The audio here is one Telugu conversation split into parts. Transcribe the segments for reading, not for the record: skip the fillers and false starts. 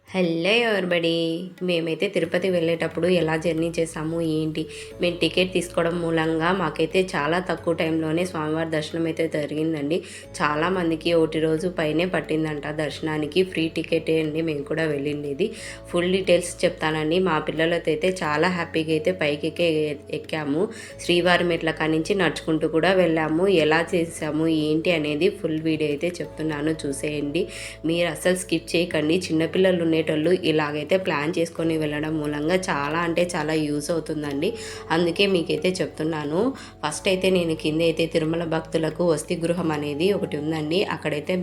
Hello everybody. మేమైతే తిరుపతి వెళ్ళేటప్పుడు ఎలా జర్నీ చేసాము ఏంటి, మేము టికెట్ తీసుకోవడం మూలంగా మాకైతే చాలా తక్కువ టైంలోనే స్వామివారి దర్శనం అయితే జరిగిందండి. చాలామందికి ఒకటి రోజు పైనే పట్టిందంట దర్శనానికి. ఫ్రీ టికెటే అండి మేము కూడా వెళ్ళిండేది. ఫుల్ డీటెయిల్స్ చెప్తానండి. మా పిల్లలతో అయితే చాలా హ్యాపీగా అయితే పైకి ఎక్కాము. శ్రీవారి మెట్ల కానించి నడుచుకుంటూ కూడా వెళ్ళాము. ఎలా చేసాము ఏంటి అనేది ఫుల్ వీడియో అయితే చెప్తున్నాను, చూసేయండి. మీరు అస్సలు స్కిప్ చేయకండి. చిన్నపిల్లలు ఉండేటోళ్ళు ఇలాగైతే ప్లాన్ చేసుకొని వెళ్ళడం మూలంగా చాలా అంటే చాలా యూజ్ అవుతుందండి. అందుకే మీకైతే చెప్తున్నాను. ఫస్ట్ అయితే నేను కింద అయితే తిరుమల భక్తులకు వసతి గృహం అనేది ఒకటి ఉందండి. అక్కడైతే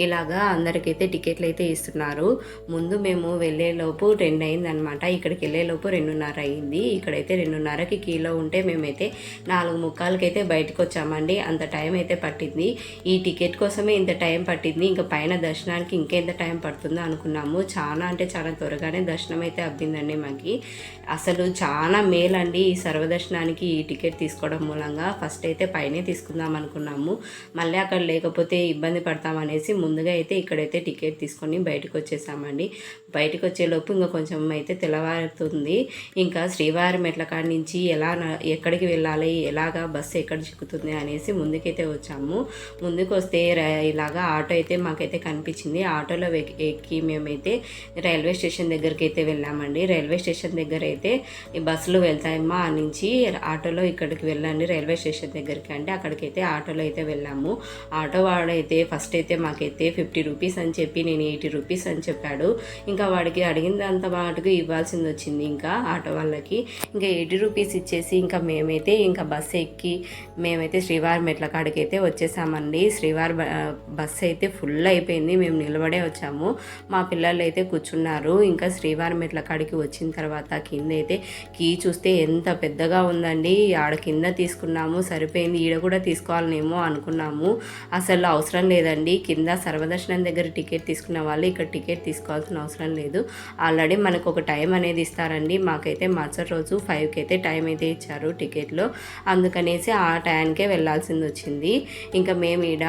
ఇలాగా అందరికైతే టికెట్లు అయితే ఇస్తున్నారు. ముందు మేము వెళ్ళేలోపు 2 అయిందనమాట. ఇక్కడికి వెళ్ళేలోపు 2:30 అయింది. ఇక్కడైతే 2:30కి కీలో ఉంటే మేమైతే 4:45కి అయితే బయటకు వచ్చామండి. అంత టైం అయితే పట్టింది. ఈ టికెట్ కోసమే ఇంత టైం పట్టింది. ఇంకా పైన దర్శనానికి ఇంకెంత టైం పడుతుందో అనుకున్నాము. చాలా అంటే చాలా త్వరగానే దర్శనం అయితే అవ్విందండి మాకు. అసలు చాలా మేలండి ఈ సర్వదర్శనానికి ఈ టికెట్ తీసుకోవడం మూలంగా. ఫస్ట్ అయితే పైనే తీసుకుందాం అనుకున్నాము. మళ్ళీ అక్కడ లేకపోతే ఇబ్బంది పడతామనేసి ముందుగా అయితే ఇక్కడైతే టికెట్ తీసుకొని బయటకు వచ్చేసామండి. బయటకు వచ్చేలోపు ఇంకా కొంచెం అయితే తెల్లవారుతుంది. ఇంకా శ్రీవారి మెట్ల కాడి నుంచి ఎక్కడికి వెళ్ళాలి, ఎలాగా బస్సు ఎక్కడ చిక్కుతుంది అనేసి ముందుకైతే వచ్చాము. ముందుకు వస్తే ఇలాగా ఆటో అయితే మాకైతే కనిపించింది. ఆటోలో ఎక్కి మేమైతే రైల్వే స్టేషన్ దగ్గరికి అయితే వెళ్ళామండి. రైల్వే స్టేషన్ దగ్గర అయితే ఈ బస్సులు వెళ్తాయమ్మా ఆ నుంచి ఆటోలో ఇక్కడికి వెళ్ళండి రైల్వే స్టేషన్ దగ్గరికి అంటే అక్కడికైతే ఆటోలో అయితే వెళ్ళాము. ఆటో వాడైతే ఫస్ట్ అయితే మాకైతే 50 రూపీస్ అని చెప్పి నేను 80 రూపీస్ అని చెప్పాడు. ఇంకా వాడికి అడిగిందంత వాటికి ఇవ్వాల్సింది వచ్చింది. ఇంకా ఆటో వాళ్ళకి ఇంకా 80 రూపీస్ ఇచ్చేసి ఇంకా మేమైతే ఇంకా బస్సు ఎక్కి మేమైతే శ్రీవారి మెట్ల కాడికి అయితే వచ్చేసామండి. శ్రీవారి బస్సు అయితే ఫుల్ అయిపోయింది. మేము నిలబడే వచ్చాము. మా పిల్లలు అయితే కూర్చున్నారు. ఇంకా శ్రీవారి మెట్ల కాడికి వచ్చిన తర్వాత కింద అయితే కీ చూస్తే ఎంత పెద్దగా ఉందండి. ఆడ కింద తీసుకున్నాము, సరిపోయింది. ఈడ కూడా తీసుకోవాలనేమో అనుకున్నాము. అసలు అవసరం లేదండి. కింద సర్వదర్శనం దగ్గర టికెట్ తీసుకున్న వాళ్ళు ఇక్కడ టికెట్ తీసుకోవాల్సిన అవసరం లేదు. ఆల్రెడీ మనకు ఒక టైం అనేది ఇస్తారండి. మాకైతే మరుసటి రోజు 5కి అయితే టైం అయితే ఇచ్చారు టికెట్లో. అందుకనేసి ఆ టైంకే వెళ్ళాల్సింది వచ్చింది. ఇంకా మేము ఈడ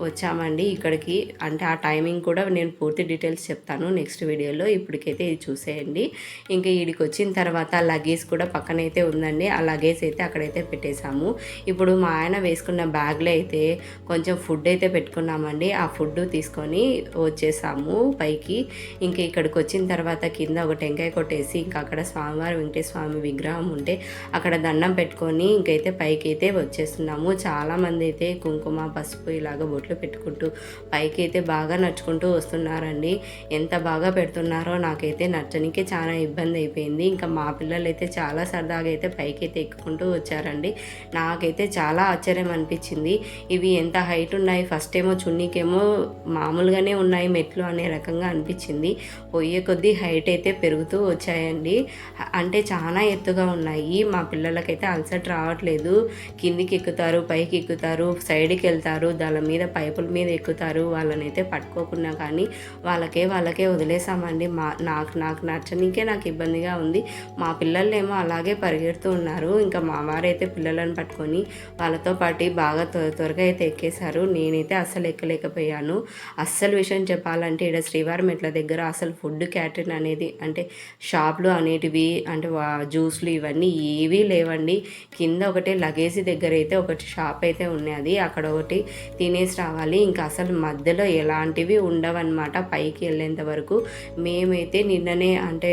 వచ్చామండి ఇక్కడికి. అంటే ఆ టైమింగ్ కూడా నేను పూర్తి డీటెయిల్స్ చెప్తాను నెక్స్ట్ వీడియోలో. ఇప్పటికైతే ఇది చూసేయండి. ఇంకా ఈడికి వచ్చిన తర్వాత లగేజ్ కూడా పక్కనైతే ఉందండి. ఆ లగేజ్ అయితే అక్కడైతే పెట్టేశాము. ఇప్పుడు మా ఆయన వేసుకున్న బ్యాగ్లో అయితే కొంచెం ఫుడ్ అయితే పెట్టుకున్నామండి. ఆ ఫుడ్ తీసుకొని వచ్చేసాము పైకి. ఇంకా ఇక్కడికి వచ్చిన తర్వాత కింద ఒక టెంకాయ కొట్టేసి ఇంకా అక్కడ స్వామివారి వెంకటేశ్వర స్వామి విగ్రహం ఉంటే అక్కడ దండం పెట్టుకొని ఇంకైతే పైకి అయితే వచ్చేస్తున్నాము. చాలామంది అయితే కుంకుమ పసుపు ఇలాగ బొట్లు పెట్టుకుంటూ పైకి అయితే బాగా నడుచుకుంటూ వస్తున్నారండి. ఎంత బాగా పెడుతున్నారో నాకైతే నచ్చనికే చాలా ఇబ్బంది అయిపోయింది. ఇంకా మా పిల్లలు అయితే చాలా సరదాగా అయితే పైకి అయితే ఎక్కుకుంటూ వచ్చారండి. నాకైతే చాలా ఆశ్చర్యం అనిపించింది. ఇవి ఎంత హైట్ ఉన్నాయి, ఫస్ట్ ఏమో చున్నీకేమో మామూలుగానే ఉన్నాయి మెట్లు అనే రకంగా అనిపించింది. పోయే కొద్దీ హైట్ అయితే పెరుగుతూ వచ్చాయండి. అంటే చాలా ఎత్తుగా ఉన్నాయి. మా పిల్లలకైతే అలసట రావట్లేదు. కిందికి ఎక్కుతారు, పైకి ఎక్కుతారు, సైడ్కి వెళ్తారు, దాని మీద పైపుల మీద ఎక్కుతారు. వాళ్ళనైతే పట్టుకోకుండా కానీ వాళ్ళకే వదిలేసామండి. నాకు నచ్చనికే నాకు ఇబ్బందిగా ఉంది. మా పిల్లలేమో అలాగే పరిగెడుతూ ఉన్నారు. ఇంకా మా వారైతే పిల్లలను పట్టుకొని వాళ్ళతో పాటు బాగా త్వరగా అయితే ఎక్కేశారు. నేనైతే అస్సలు ఎక్కలేకపోయాను. అస్సలు విషయం చెప్పాలంటే ఇక్కడ శ్రీవారి మెట్ల దగ్గర అసలు ఫుడ్ క్యాటరింగ్ అనేది అంటే షాపులు అనేటివి అంటే జ్యూస్లు ఇవన్నీ ఏవీ లేవండి. కింద ఒకటి లగేజీ దగ్గర అయితే ఒకటి షాప్ అయితే ఉన్నది. అక్కడ ఒకటి తినేసి రావాలి. ఇంకా అసలు మధ్యలో ఎలాంటివి ఉండవన్నమాట పైకి వెళ్ళేంత వరకు. మేమైతే నిన్ననే అంటే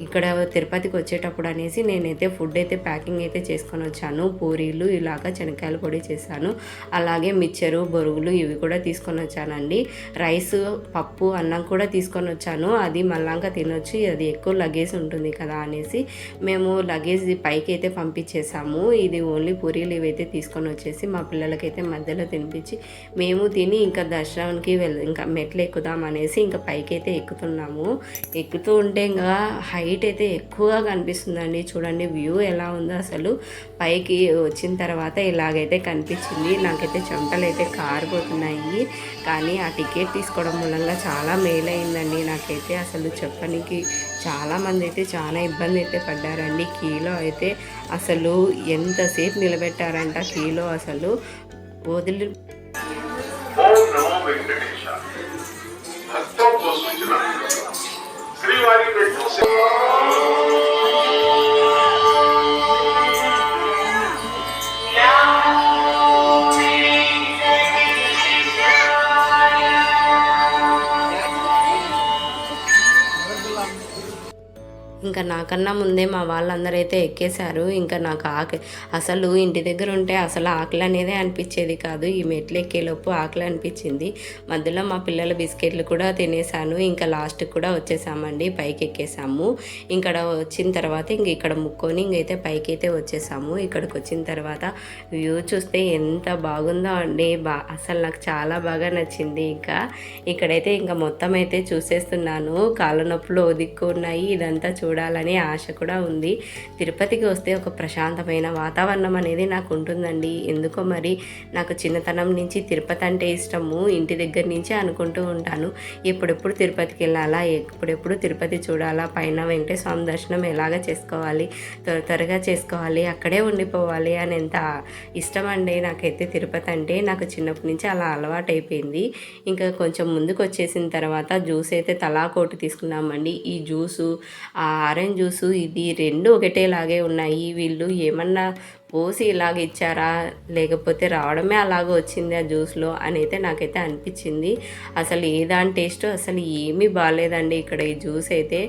ఇక్కడ తిరుపతికి వచ్చేటప్పుడు అనేసి నేనైతే ఫుడ్ అయితే ప్యాకింగ్ అయితే చేసుకొని వచ్చాను. పూరీలు ఇలాగా శనక్కాయల పొడి చేశాను. అలాగే మిక్చరు బొరుగులు ఇవి కూడా తీసుకొని వచ్చానండి. రైస్ పప్పు అన్నం కూడా తీసుకొని వచ్చాను. అది మళ్ళాక తినొచ్చు, అది ఎక్కువ లగేజ్ ఉంటుంది కదా అనేసి మేము లగేజ్ పైకి అయితే పంపించేసాము. ఇది ఓన్లీ పూరీలు ఇవైతే తీసుకొని వచ్చేసి మా పిల్లలకైతే మధ్యలో తినిపించి మేము తిని ఇంకా దర్శనానికి ఇంకా మెట్లు ఎక్కుదాం అనేసి ఇంకా పైకి అయితే ఎక్కుతున్నాము. ఎక్కుతూ ఉంటే ఇంకా హైట్ అయితే ఎక్కువగా కనిపిస్తుందండి. చూడండి వ్యూ ఎలా ఉందో. అసలు పైకి వచ్చిన తర్వాత ఇలాగైతే కనిపించింది. నాకైతే చెమటలు అయితే కారిపోతున్నాయి. కానీ ఆ టికెట్ తీసుకోవడం మూలంగా చాలా మేలైందండి నాకైతే. అసలు చెప్పడానికి చాలామంది అయితే చాలా ఇబ్బంది అయితే పడ్డారండి. కీలో అయితే అసలు ఎంతసేపు నిలబెట్టారంట కీలో అసలు వదిలి. ఓం నమో వెంకటేశ. భక్తం కోసం ఇంకా నాకన్నా ముందే మా వాళ్ళందరైతే ఎక్కేశారు. ఇంకా నాకు అసలు ఇంటి దగ్గర ఉంటే అసలు ఆకలి అనేదే అనిపించేది కాదు. ఈ మెట్లు ఎక్కేలోపు ఆకలి అనిపించింది. మధ్యలో మా పిల్లల బిస్కెట్లు కూడా తినేసాను. ఇంకా లాస్ట్కి కూడా వచ్చేసామండి, పైకి ఎక్కేసాము. ఇక్కడ వచ్చిన తర్వాత ఇక్కడ ముక్కొని ఇంకైతే పైకి అయితే వచ్చేసాము. ఇక్కడికి వచ్చిన తర్వాత వ్యూ చూస్తే ఎంత బాగుందో అండి, అసలు నాకు చాలా బాగా నచ్చింది. ఇక్కడైతే ఇంకా మొత్తం అయితే చూసేస్తున్నాను. కాళ్ళ నొప్పులు దిక్కు ఉన్నాయి, ఇదంతా చూడాలని ఆశ కూడా ఉంది. తిరుపతికి వస్తే ఒక ప్రశాంతమైన వాతావరణం అనేది నాకు ఉంటుందండి. ఎందుకో మరి నాకు చిన్నతనం నుంచి తిరుపతి అంటే ఇష్టము. ఇంటి దగ్గర నుంచి అనుకుంటూ ఉంటాను, ఎప్పుడెప్పుడు తిరుపతికి వెళ్ళాలా, ఎప్పుడెప్పుడు తిరుపతి చూడాలా, పైన వెంకటేశ్వర స్వామి దర్శనం ఎలాగ చేసుకోవాలి, త్వరగా చేసుకోవాలి, అక్కడే ఉండిపోవాలి అని ఎంత ఇష్టం అండి నాకైతే తిరుపతి అంటే. నాకు చిన్నప్పటి నుంచి అలా అలవాటు అయిపోయింది. ఇంకా కొంచెం ముందుకు వచ్చేసిన తర్వాత జ్యూస్ అయితే తలాకోటి తీసుకున్నామండి. ఈ జ్యూసు, ఆ ఆరెంజ్ జ్యూసు, ఇది రెండు ఒకటేలాగే ఉన్నాయి. వీళ్ళు ఏమన్నా పోసి ఇలాగ ఇచ్చారా, లేకపోతే రావడమే అలాగ వచ్చింది ఆ జ్యూస్లో అని అయితే నాకైతే అనిపించింది. అసలు దాని టేస్ట్ అసలు ఏమీ బాగాలేదండి ఇక్కడ ఈ జ్యూస్ అయితే.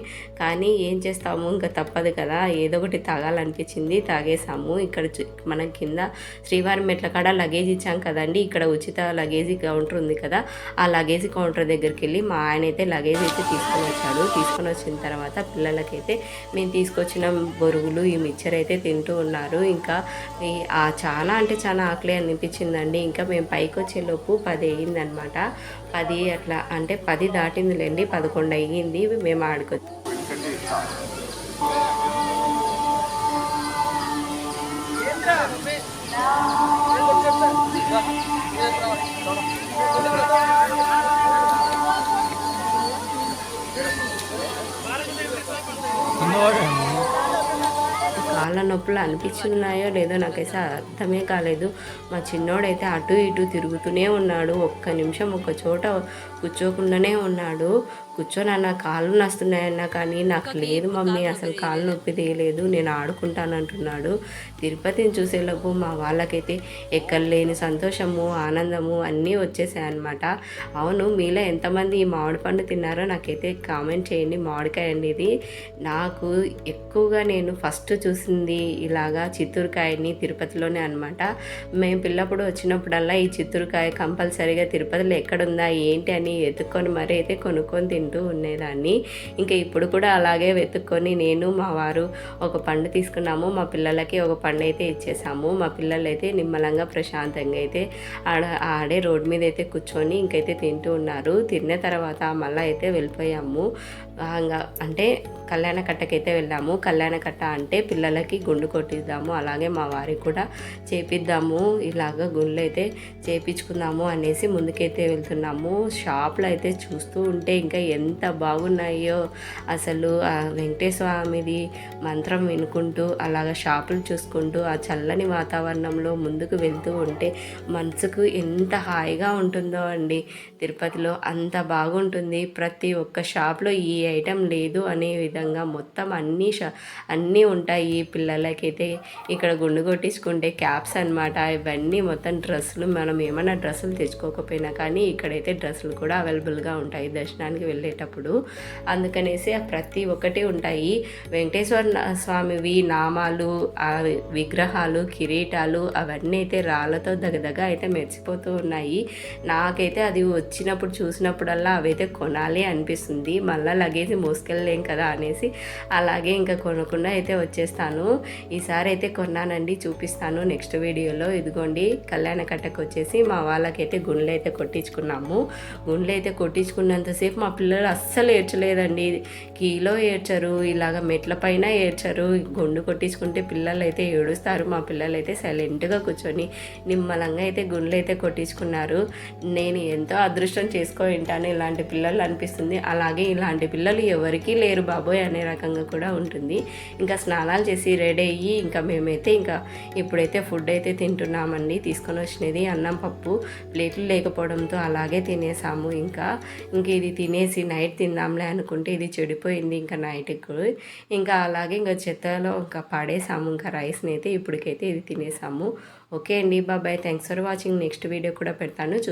కానీ ఏం చేస్తాము, ఇంకా తప్పదు కదా, ఏదో ఒకటి తాగాలనిపించింది, తాగేసాము. ఇక్కడ మనం కింద శ్రీవారి మెట్ల కాడ లగేజ్ ఇచ్చాం కదండి, ఇక్కడ ఉచిత లగేజీ కౌంటర్ ఉంది కదా, ఆ లగేజీ కౌంటర్ దగ్గరికి వెళ్ళి మా ఆయన అయితే లగేజ్ అయితే తీసుకొని వచ్చాడు. తీసుకొని వచ్చిన తర్వాత పిల్లలకైతే మేము తీసుకొచ్చిన బొరుగులు, ఈ మిక్చర్ అయితే తింటూ ఉన్నారు. ఇంకా చాలా అంటే చాలా ఆకలి అనిపించిందండి. ఇంకా మేము పైకి వచ్చేలోపు 10 అయ్యిందనమాట. 10 అట్లా అంటే 10 దాటిందిలేండి, 11 అయ్యింది మేము ఆడుకొచ్చి. కాళ్ళ నొప్పులు అనిపించున్నాయో లేదో నాకైతే అర్థమే కాలేదు. మా చిన్నోడైతే అటు ఇటు తిరుగుతూనే ఉన్నాడు. ఒక్క నిమిషం ఒక చోట కూర్చోకుండానే ఉన్నాడు. కూర్చోనన్న కాళ్ళు నస్తున్నాయన్నా కానీ నాకు లేదు మమ్మీ, అసలు కాళ్ళు నొప్పి తీయలేదు, నేను ఆడుకుంటానంటున్నాడు. తిరుపతిని చూసేలోపు మా వాళ్ళకైతే ఎక్కడలేని సంతోషము, ఆనందము అన్నీ వచ్చేసాయన్నమాట. అవును, మీలో ఎంతమంది ఈ మామిడి పండు తిన్నారో నాకైతే కామెంట్ చేయండి. మామిడికాయ అండి ఇది. నాకు ఎక్కువగా నేను ఫస్ట్ చూసింది ఇలాగా చిత్తూరుకాయని తిరుపతిలోనే అనమాట. మేము పిల్లప్పుడు వచ్చినప్పుడల్లా ఈ చిత్తూరుకాయ కంపల్సరీగా తిరుపతిలో ఎక్కడుందా ఏంటి అని వెతుక్కొని మరీ అయితే కొనుక్కొని తింటూ ఉండేదాన్ని. ఇంకా ఇప్పుడు కూడా అలాగే వెతుక్కొని నేను మా వారు ఒక పండు తీసుకున్నాము. మా పిల్లలకి ఒక పండు అయితే ఇచ్చేసాము. మా పిల్లలు అయితే నిమ్మలంగా ప్రశాంతంగా అయితే ఆడే రోడ్డు మీద అయితే కూర్చొని ఇంకైతే తింటూ ఉన్నారు. తిన్న తర్వాత మళ్ళీ అయితే వెళ్ళిపోయాము. అంటే కళ్యాణకట్టకైతే వెళ్ళాము. కళ్యాణకట్ట అంటే పిల్లలకి గుండు కొట్టిద్దాము, అలాగే మా వారికి కూడా చేపిద్దాము, ఇలాగ గుండ్లు అయితే చేపించుకుందాము అనేసి ముందుకైతే వెళ్తున్నాము. షాప్లో అయితే చూస్తూ ఉంటే ఇంకా ఎంత బాగున్నాయో అసలు. ఆ వెంకటేశ్వర స్వామిది మంత్రం వినుకుంటూ అలాగ షాపులు చూసుకుంటూ ఆ చల్లని వాతావరణంలో ముందుకు వెళ్తూ ఉంటే మనసుకు ఎంత హాయిగా ఉంటుందో అండి. తిరుపతిలో అంత బాగుంటుంది. ప్రతి ఒక్క షాప్లో ఈ ఐటెం లేదు అనే విధంగా మొత్తం అన్నీ ఉంటాయి. పిల్లలకైతే ఇక్కడ గుండు కొట్టించుకుంటే క్యాప్స్ అనమాట, ఇవన్నీ మొత్తం డ్రెస్సులు, మనం ఏమైనా డ్రెస్సులు తెచ్చుకోకపోయినా కానీ ఇక్కడైతే డ్రెస్సులు కూడా అవైలబుల్గా ఉంటాయి దర్శనానికి వెళ్ళేటప్పుడు. అందుకనేసి ప్రతి ఒక్కటి ఉంటాయి. వెంకటేశ్వర స్వామివి నామాలు, ఆ విగ్రహాలు, కిరీటాలు అవన్నీ అయితే రాళ్ళతో దగ్గర అయితే మెరిసిపోతూ ఉన్నాయి. నాకైతే అది వచ్చినప్పుడు చూసినప్పుడల్లా అవైతే కొనాలి అనిపిస్తుంది. మళ్ళీ లగేజ్ మోసుకెళ్ళలేం కదా అనేసి అలాగే ఇంకా కొనకుండా అయితే వచ్చేస్తాను. ఈసారి అయితే కొన్నానండి, చూపిస్తాను నెక్స్ట్ వీడియోలో. ఇదిగోండి కళ్యాణకట్టకు వచ్చేసి మా వాళ్ళకైతే గుండ్లు అయితే కొట్టించుకున్నాము. గుండ్లు అయితే కొట్టించుకున్నంతసేపు మా పిల్లలు అస్సలు ఏడ్చలేదండి. కీలో ఏడ్చరు, ఇలాగ మెట్ల పైన ఏడ్చరు. గుండు కొట్టించుకుంటే పిల్లలు అయితే ఏడుస్తారు. మా పిల్లలు అయితే సైలెంట్గా కూర్చొని నిమ్మలంగా అయితే గుండ్లు అయితే కొట్టించుకున్నారు. నేను ఎంతో అదృష్టం చేసుకో ఉంటాను ఇలాంటి పిల్లలు అనిపిస్తుంది. అలాగే ఇలాంటి పిల్లలు ఎవరికీ లేరు బాబోయ్ అనే రకంగా కూడా ఉంటుంది. ఇంకా స్నానాలు చేసి రెడీ అయ్యి ఇంకా మేమైతే ఇంకా ఇప్పుడైతే ఫుడ్ అయితే తింటున్నామండి. తీసుకొని వచ్చినది అన్నం పప్పు, ప్లేట్లు లేకపోవడంతో అలాగే తినేసాము. ఇంకా ఇది తినేసి నైట్ తిందాంలే అనుకుంటే ఇది చెడిపోయింది ఇంకా నైట్కి. ఇంకా అలాగే ఇంకా చెత్తలో ఇంకా పడేసాము ఇంకా రైస్ని అయితే. ఇప్పటికైతే ఇది తినేసాము. ఓకే అండి, బాబాయ్, thanks for watching. Next video కూడా పెడతాను.